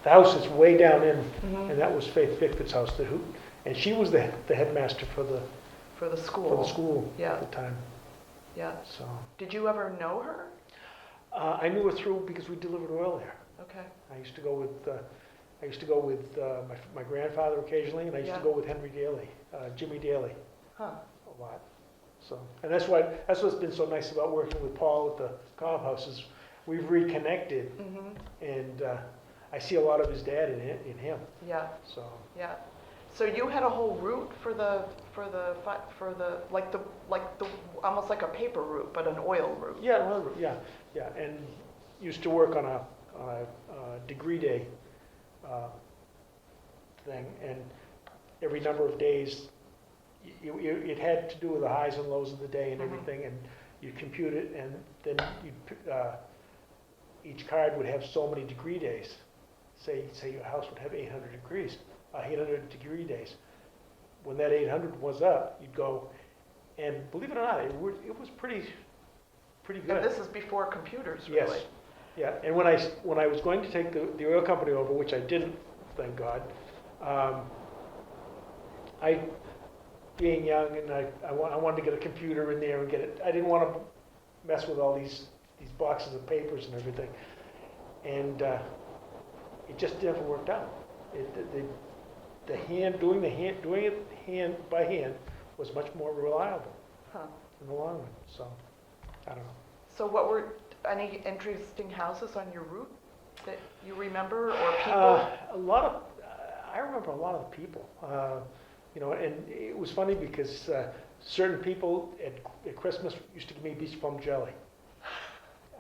the house is way down in, Mhm. and that was Faith Bickford's house. And she was the headmaster for the For the school. Yeah. at the time. Yeah. So Did you ever know her? I knew her through because we delivered oil there. Okay. I used to go with my grandfather occasionally, and I used to Yeah. go with Henry Daly, Jimmy Daly, Huh. a lot. So, and that's what's been so nice about working with Paul at the Cobb House is we've reconnected, Mhm. and I see a lot of his dad in him. Yeah. So Yeah. So you had a whole route for the almost like a paper route, but an oil route. yeah, well, yeah, and used to work on a degree day thing, and every number of days, it had to do with the highs and lows of the day and everything, and you compute it, and then each card would have so many degree days. Say your house would have 800 degree days. When that 800 was up, you'd go, and believe it or not, it was pretty good. And this is before computers, Yes. really. Yeah, and when I was going to take the oil company over, which I didn't, thank God, being young, and I wanted to get a computer in there and get it. I didn't want to mess with all these boxes of papers and everything, and it just never worked out. Doing it hand by hand was much more reliable in the long run. So I don't know. So what were any interesting houses on your route that you remember, or people? I remember a lot of the people. And it was funny because certain people at Christmas used to give me beach plum jelly.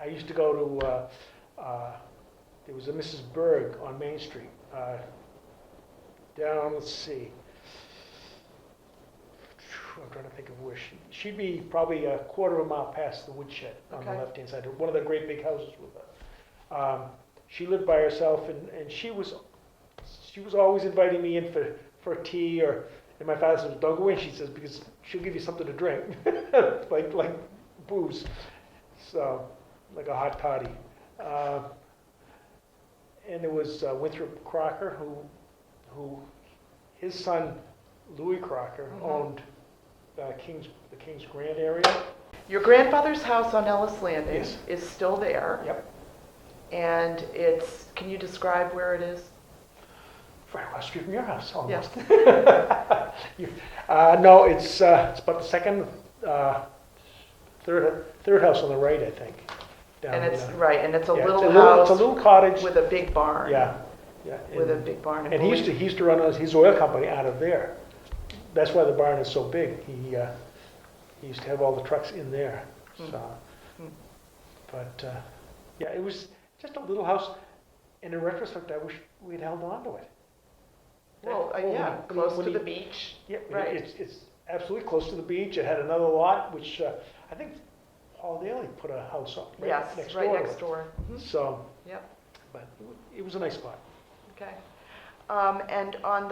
I used to go to, there was a Mrs. Berg on Main Street, down, let's see, I'm trying to think of where she'd be probably a quarter of a mile past the woodshed on the left-hand side, one of the great big houses with her. She lived by herself, and she was always inviting me in for tea, and my father says, don't go in, she says, because she'll give you something to drink, like booze, so, like a hot toddy. And there was Winthrop Crocker, who his son, Louis Crocker, owned the King's Grant area. Your grandfather's house on Ellis Landing Yes. is still there. Yep. And can you describe where it is? Right across the street from your house, almost. Yes. No, it's about the second, third house on the right, I think. Down, And it's a yeah, little it's house a little cottage. with a big barn. Yeah. With a big barn. And he used to run his oil company out of there. That's why the barn is so big. He used to have all the trucks in there. So, but yeah, it was just a little house. And in retrospect, I wish we'd held on to it. Well, close to the beach. Yeah, Right. It's absolutely close to the beach. It had another lot, which I think Paul Daly put a house up Yes, next right door. next door. So, Yep. but it was a nice spot. Okay. And on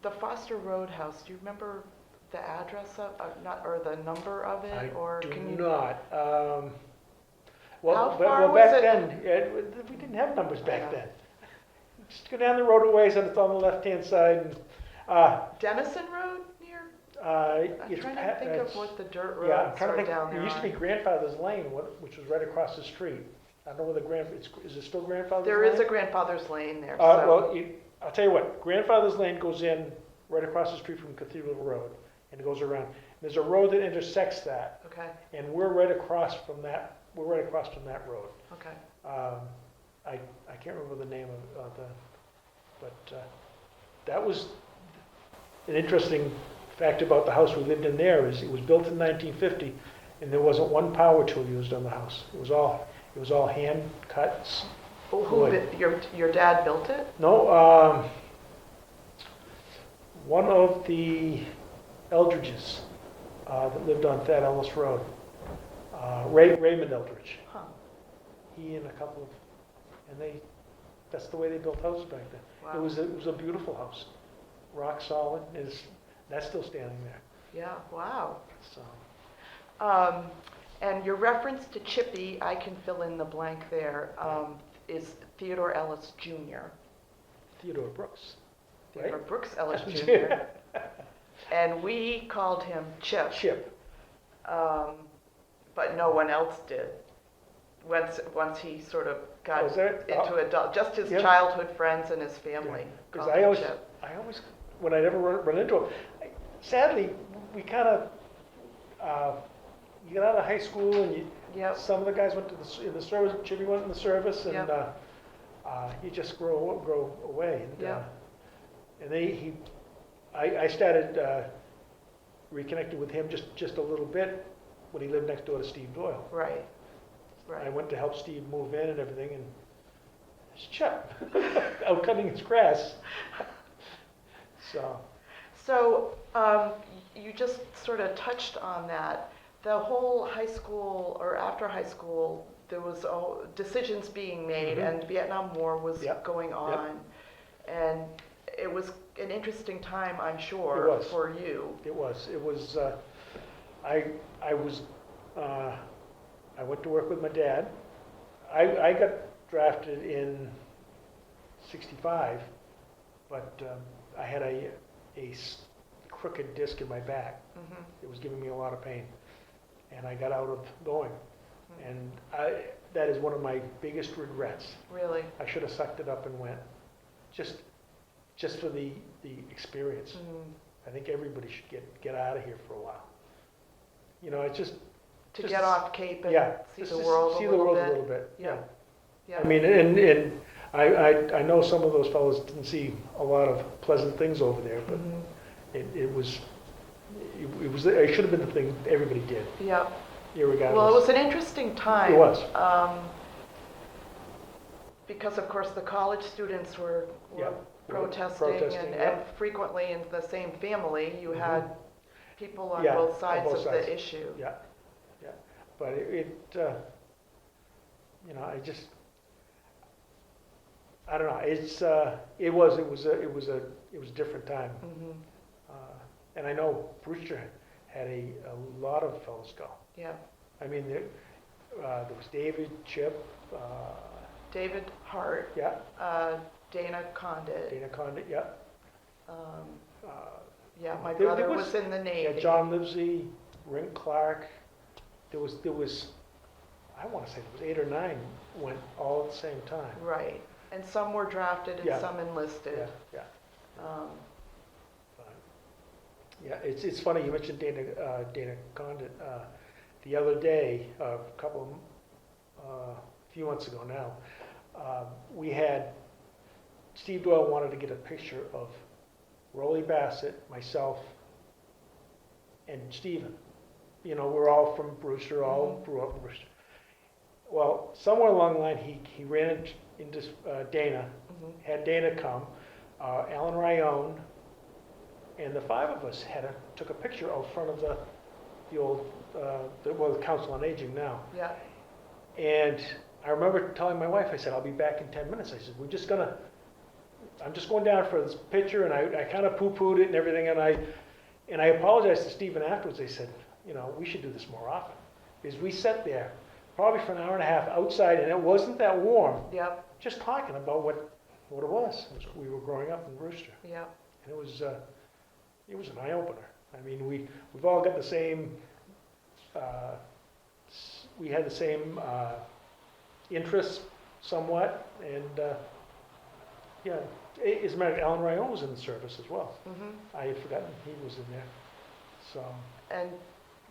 the Foster Roadhouse, do you remember the address or the number of it, I can do you? not. How Well, far was back it? then, we didn't have numbers back Yeah. then. Just go down the road a ways and it's on the left-hand side. And, Denison Road near? I'm trying to think of what the dirt Yeah, I'm roads trying to are think. down There there. used to be Grandfather's Lane, which was right across the street. I don't know whether is it still Grandfather's Lane? There is a Grandfather's Lane there. Well, I'll tell you what. Grandfather's Lane goes in right across the street from Cathedral Road, and it goes around. There's a road that intersects that, Okay. and we're right across from that. We're right across from that road. Okay. I can't remember the name of but that was an interesting fact about the house we lived in there. Is it was built in 1950, and there wasn't one power tool used on the house. It was all hand cut. Your dad built it? No, one of the Eldridges that lived on Thad Ellis Road, Raymond Eldridge. Huh. He and a couple of, that's the way they built houses back then. Wow. It was a beautiful house, rock solid. That's still standing there. Yeah, wow. So And your reference to Chippy, I can fill in the blank there, is Theodore Ellis Jr. Theodore Brooks. Theodore Right? Brooks Ellis Jr. And we called him Chip. Chip. But no one else did. Once he sort of got Was there? into adult, just his Yeah. childhood friends and his family Because called him Chip. I always, when I never run into him, sadly, we kind of, you get out of high school and Yep. some of the guys went in the service, Chippy went in the service, and Yep. you just grow away. And, Yep. and I started reconnected with him just a little bit when he lived next door to Steve Doyle. Right. I went to help Steve move in and everything, it's Chip, out cutting his grass. So you just sort of touched on that. The whole high school or after high school, there was decisions being made, and Vietnam War was going on, and it was an interesting time, I'm sure, for you. It was. I went to work with my dad. I got drafted in '65, but I had a crooked disc in my back. It was giving me a lot of pain, and I got out of going. And that is one of my biggest regrets. Really? I should have sucked it up and went, just for the experience. I think everybody should get out of here for a while. You know, it's just to get off Cape and see the just world see a the little world bit. a little bit. Yeah. Yeah. I mean, and I know some of those fellows didn't see a lot of pleasant things over there, but it should have been the thing everybody did. Yeah. Irregardless. Well, it was an interesting time. It was. Because of course the college students were protesting, and frequently in the same family you had people on both sides of the issue. Yeah. But you know, I don't know. It was a different time. And I know Brewster had a lot of fellows go. Yeah. I mean, there was David, Chip. David Hart. Yeah. Dana Condit. Yeah. Yeah, my brother was in the Navy. Yeah, John Livesey, Rink Clark. There was, I want to say there was 8 or 9 went all at the same time. Right, and some were drafted and some enlisted. Yeah. Yeah, it's funny you mentioned Dana Condit. The other day, a few months ago now, we had Steve Doyle wanted to get a picture of Rolly Bassett, myself, and Stephen. You know, we're all from Brewster, all grew up in Brewster. Well, somewhere along the line, he ran into Dana, had Dana come, Alan Rayone, and the 5 of us took a picture out front of the old, the Council on Aging now. Yeah. And I remember telling my wife, I said, I'll be back in 10 minutes. I said, I'm just going down for this picture, and I kind of poo-pooed it and everything, and I apologized to Stephen afterwards. I said, you know, we should do this more often. Because we sat there probably for an hour and a half outside, and it wasn't that warm. Yep. Just talking about what it was. We were growing up in Brewster. Yeah. And it was an eye-opener. I mean, we've all got the same, we had the same interests somewhat, and yeah, as a matter of fact, Alan Rayone was in the service as well. I had forgotten he was in there. So. And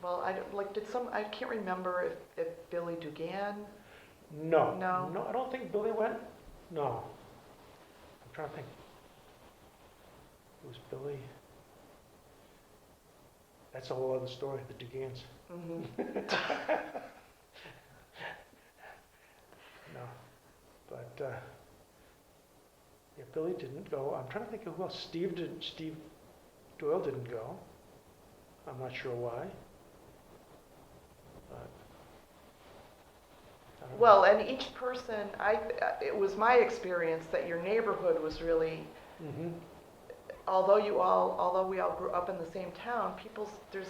well, I can't remember if Billy Dugan. No, No, I don't think Billy went. No, I'm trying to think. It was Billy. That's a whole other story, the Dugans. No, but yeah, Billy didn't go. I'm trying to think of who else. Steve Doyle didn't go. I'm not sure why. But, I don't know. well, and each person, it was my experience that your neighborhood was really, although we all grew up in the same town, there's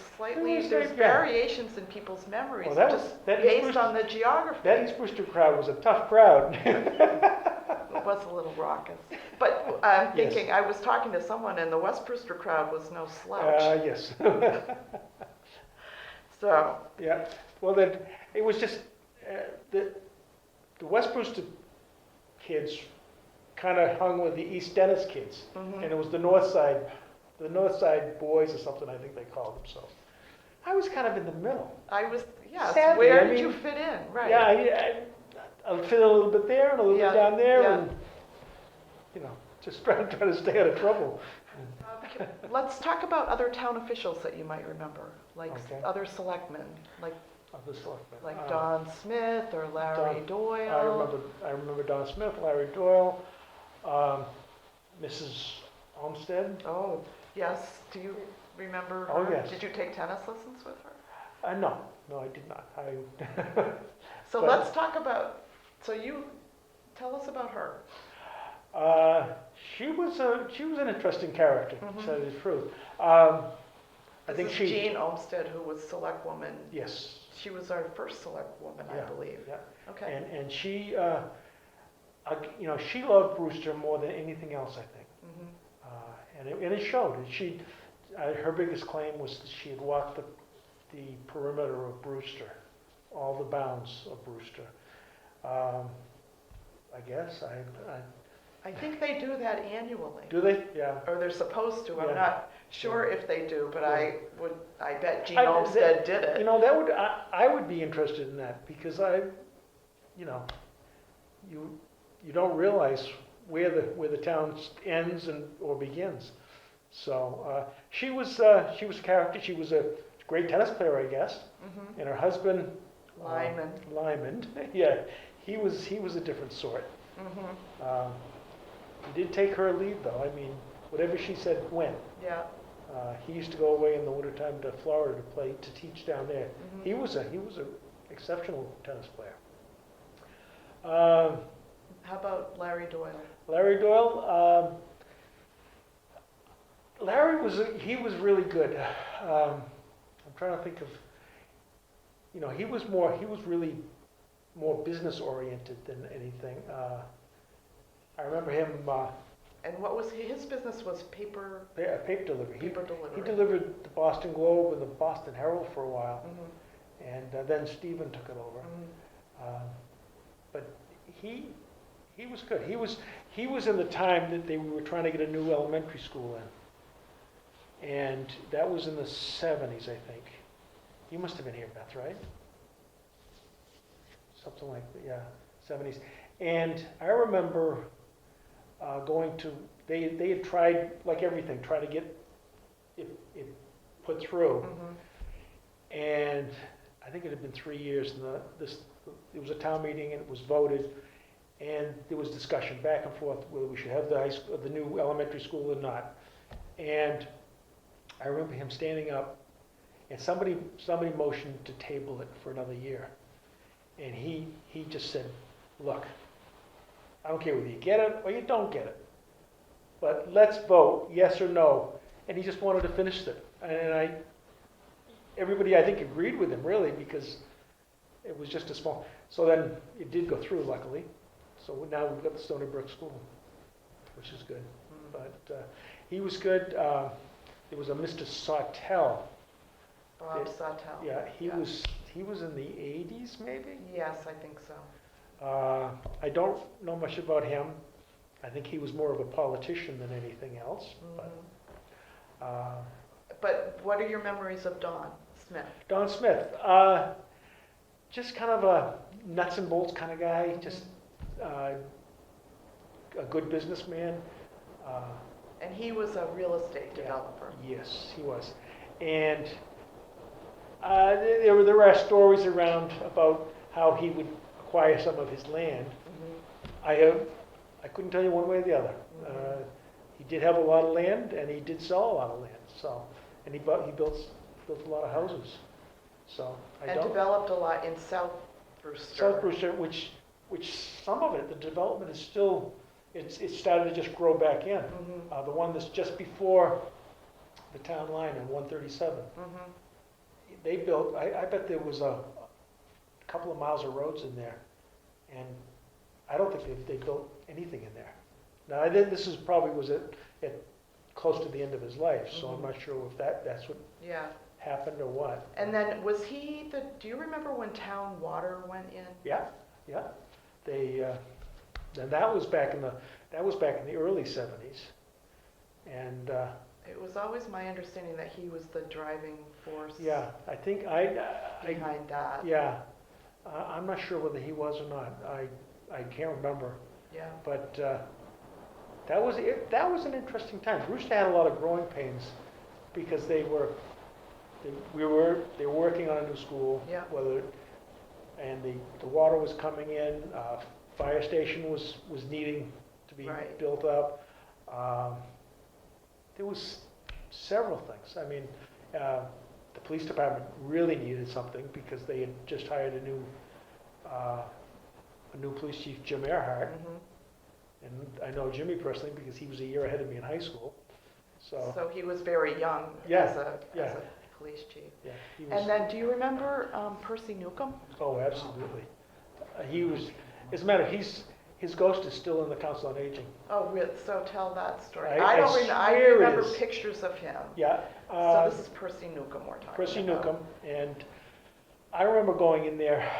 variations in people's memories, Well, based on the geography. That East Brewster crowd was a tough crowd. It was a little raucous. But I'm Yes. thinking, I was talking to someone, and the West Brewster crowd was no slouch. Yes. So, Yeah. Well, then it was just the West Brewster kids kind of hung with the East Dennis kids, and it was the North Side boys or something, I think they called themselves. I was kind of in the middle. I was, yes, Sadly, where I did mean, you fit in? Right. Yeah, I fit a little bit there and a little bit down there, yeah. and you know, just trying to stay out of trouble. Let's talk about other town officials that you might remember, like Okay. other selectmen, like of the selectmen. Like Don Smith or Larry Doyle? I remember Don Smith, Larry Doyle, Mrs. Olmsted. Oh, yes. Do you remember her? Oh, yes. Did you take tennis lessons with her? No, I did not. So But- let's talk about, so you, tell us about her. She was an interesting character, to Mhm. tell you the truth. I This think is she. Jean Olmsted, who was select woman. Yes. She was our first select woman, I Yeah, believe. yeah. Okay. And she, she loved Brewster more than anything else, I think. Mhm. And it showed. Her biggest claim was that she had walked the perimeter of Brewster, all the bounds of Brewster. I guess I think they do that annually. do they? Yeah. Or they're supposed to. I'm Yeah. not sure if they do, but I bet Jean I- Olmsted did it. I would be interested in that because you don't realize where the town ends or begins. So she was a character. She was a great tennis player, I guess. Mhm. And her husband, Lyman. yeah, he was a different sort. Mhm. He did take her lead, though. I mean, whatever she said went. Yeah. He used to go away in the wintertime to Florida to teach down there. Mhm. He was a exceptional tennis player. How about Larry Doyle? Larry Doyle. Larry was really good. I'm trying to think of. He was really more business oriented than anything. I remember him. And what was his business was paper Paper delivery. delivery. He delivered the Boston Globe and the Boston Herald for a while, Mhm. and then Stephen took it over. Mhm. But he was good. He was in the time that we were trying to get a new elementary school in, and that was in the 70s, I think. You must have been here, Beth, right? Something like that, yeah, 70s. And I remember going to. They had tried, like everything, try to get it put through. Mhm. And I think it had been 3 years, and it was a town meeting, and it was voted, and there was discussion back and forth whether we should have the new elementary school or not. And I remember him standing up, and somebody motioned to table it for another year, and he just said, "Look, I don't care whether you get it or you don't get it, but let's vote yes or no." And he just wanted to finish it, and everybody I think agreed with him really because it was just a small. So then it did go through, luckily. So now we've got the Stony Brook School, which is good. Mhm. But he was good. There was a Mr. Sawtell. Bob Sawtell. Yeah, he was in the 80s maybe. Yes, I think so. I don't know much about him. I think he was more of a politician than anything else. Mhm. But what are your memories of Don Smith? Don Smith, just kind of a nuts and bolts kind of guy, just a good businessman. And he was a real estate Yeah. developer. Yes, he was. And there are stories around about how he would acquire some of his land. Mhm. I couldn't tell you one way or the other. Mhm. He did have a lot of land, and he did sell a lot of land. So, and he built a lot of houses. So And developed a lot in South Brewster. South Brewster, which some of it, the development is still, it started to just grow back in. Mhm. The one that's just before the town line on 137. Mhm. They built, I bet there was a couple of miles of roads in there, and I don't think they built anything in there. Now, this is probably was at close to the end of his life, so I'm Mhm. not sure if that's what Yeah. happened or what. And then was he do you remember when town water went in? Yeah. They, and that was back in the early 70s, and It was always my understanding that he was the driving force yeah, I think behind that. yeah, I'm not sure whether he was or not. I can't remember. Yeah. But that was an interesting time. Brewster had a lot of growing pains because they were they were working on a new school. Yeah. And the water was coming in, fire station was needing to be Right. built up. There was several things. I mean, the police department really needed something because they had just hired a new police chief, Jim Earhart. Mhm. And I know Jimmy personally because he was a year ahead of me in high school. So he was very young Yeah, as a yeah. police chief. Yeah, he was. And then, do you remember Percy Newcomb? Oh, absolutely. He was, as a matter of his ghost is still in the Council on Aging. Oh, really? So tell that story. I I swear it remember is. pictures of him. Yeah. So this is Percy Newcomb we're talking about. Percy Newcomb, and I remember going in there,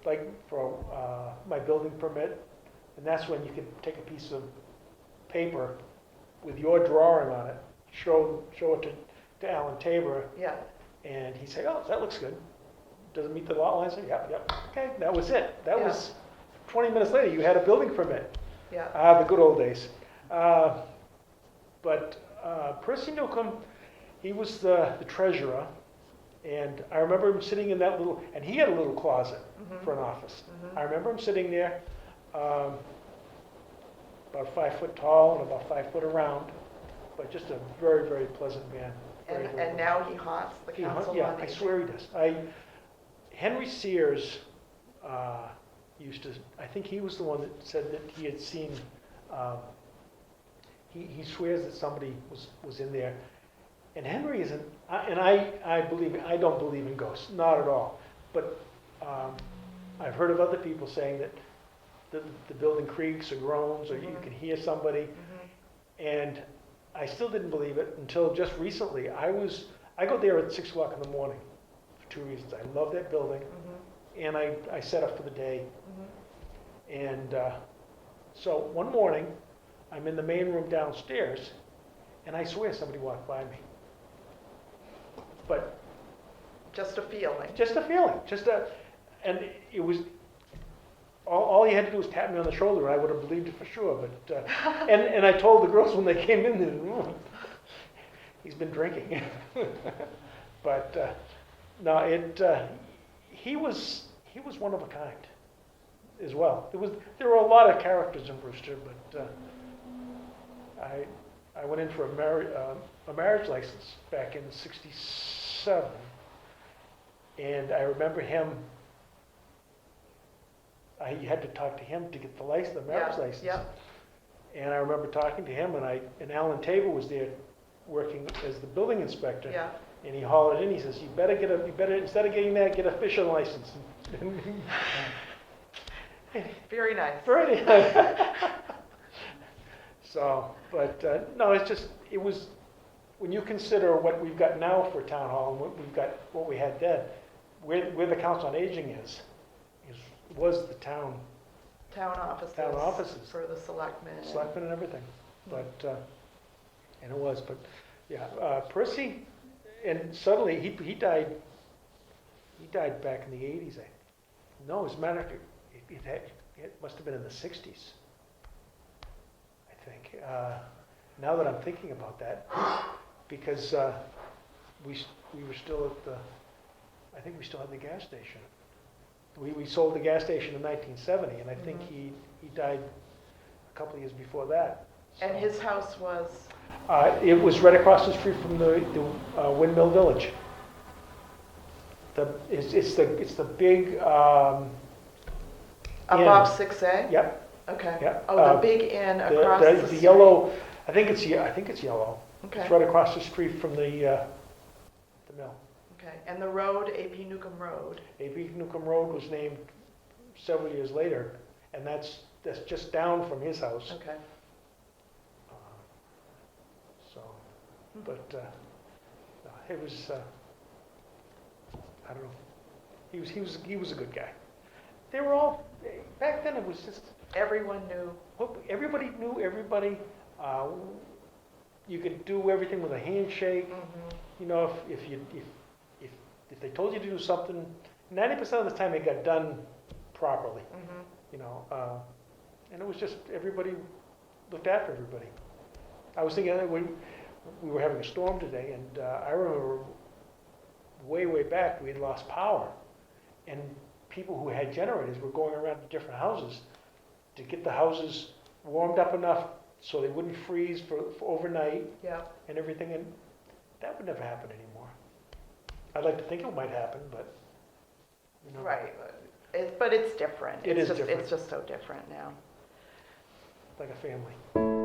like for my building permit, and that's when you could take a piece of paper with your drawing on it, show it to Alan Tabor, Yeah, and he'd say, "Oh, that looks good. Does it meet the lot lines?" Yep. Okay, that was it. That Yeah. was 20 minutes later. You had a building permit. yeah. The good old days. But Percy Newcomb, he was the treasurer, and I remember him sitting in that little, and he had a little closet Mhm. for an office. Mhm. I remember him sitting there, about 5 foot tall and about 5 foot around, but just a very, very pleasant man. Very, very And now he haunts the He council yeah, on I Aging. swear he does. Henry Sears used to, I think he was the one that said that he had seen, he swears that somebody was in there. And Henry isn't, and I don't believe in ghosts, not at all. But I've heard of other people saying that the building creaks or groans or you Mhm. can hear somebody. Mhm. And I still didn't believe it until just recently. I go there at 6 o'clock in the morning for two reasons. I love that building, Mhm. and I set up for the day. Mhm. And so one morning, I'm in the main room downstairs, and I swear somebody walked by me. But Just a feeling. just a feeling, and it was, all he had to do was tap me on the shoulder, and I would have believed it for sure. But and I told the girls when they came in the room, he's been drinking. But no, he was one of a kind as well. There were a lot of characters in Brewster, but I went in for a marriage license back in '67, and I remember him. I had to talk to him to get the marriage license. Yeah. And I remember talking to him, and Alan Tabor was there working as the building inspector. Yeah. And he hollered in. He says, "You better instead of getting that, get a fishing license." Very nice. Very. So, but no, it was when you consider what we've got now for town hall and what we had then, where the Council on Aging was the town offices. For the selectmen. Selectmen and everything, but and it was, but yeah, Percy, and suddenly he died. He died back in the '80s. No, as a matter of fact, it must have been in the '60s. I think. Now that I'm thinking about that, because we were still at the, I think we still had the gas station. We sold the gas station in 1970, and I think Mhm. he died a couple of years before that. And his house was, It was right across the street from the Windmill Village. It's the big. above inn. 6A? Yep. Okay. Yeah. Oh, the big inn across the The street. yellow. I think it's yellow. Okay. It's right across the street from the mill. Okay. And the road, AP Newcomb Road. A.P. Newcomb Road was named several years later, and that's just down from his house. Okay. So, but no, it was. I don't know. He was a good guy. They were all back then. It was just Everyone knew. everybody knew everybody. You could do everything with a handshake. Mhm. You know, if they told you to do something, 90% of the time it got done properly. Mhm. You know, and it was just everybody looked after everybody. I was thinking that we were having a storm today, and I remember way back, we had lost power. And people who had generators were going around to different houses to get the houses warmed up enough so they wouldn't freeze for overnight Yeah. and everything, and that would never happen anymore. I'd like to think it might happen, but, you know. Right, but it's different. It It's is just- different. It's just so different now. Like a family.